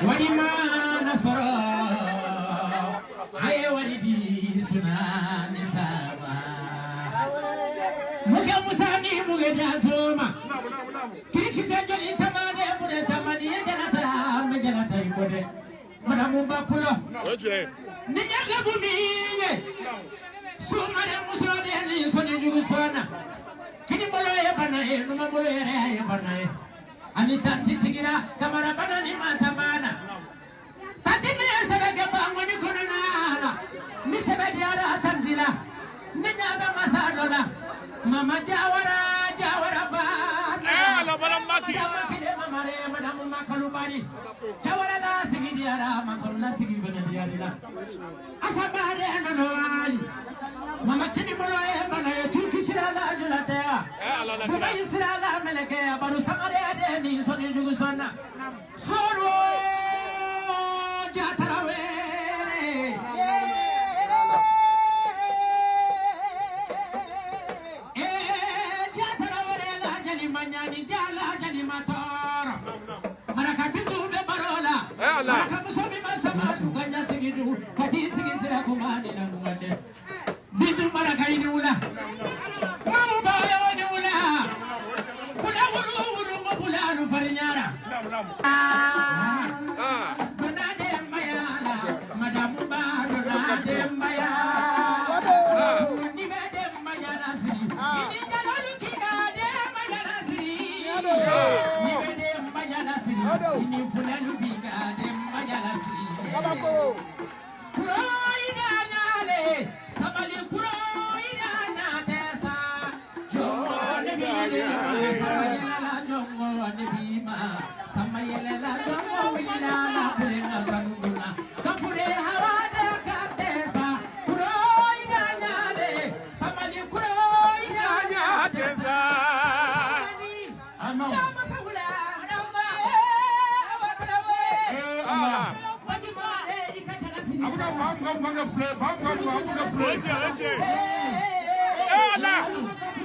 wadi mana soro aye wadi di sunani sama muga musami muga jatoma kiki sejoni tamane bude tamani janata ikode mana mumba pulo ninyaga buminge sumare musode ni soni jugu sona kini bolo ya bana e numa bolo ya bana e ani tanti sigira kamara bana ni mata bana tati me sebege bango ni konana ni sebege ara tanjila ninyaga masadola mama jawara bana la bala maki mare madam makalu bani jawara la sigidi ara makalu la sigidi bana diarila asabade nanowali mama kini bolo e bana e turki sira la julata baba sira la meleke baru samare ade ni soni jugu sonna soro jatarawe jatarawe la jali manyani jala jali mator maraka bitu be barola maraka musobi masama suganya sigidu kati sigisira kumani na ngwande bitu maraka ini ula mamu bayo ni ula kula wuru mabulanu farinyara donade mayala madamu ba donade mayala ni bede mayala si ini dalolu kidade mayala si ni bede mayala si ini fulanu bigade mayala si Kuroida nale sabali kuroida na tesa jomo ne bide samayela la jomo ne bima samayela la jomo wina la pulenga sanuna kapure hawada katesa kuroida nale sabali kuroida na tesa ano masawula adama Abuda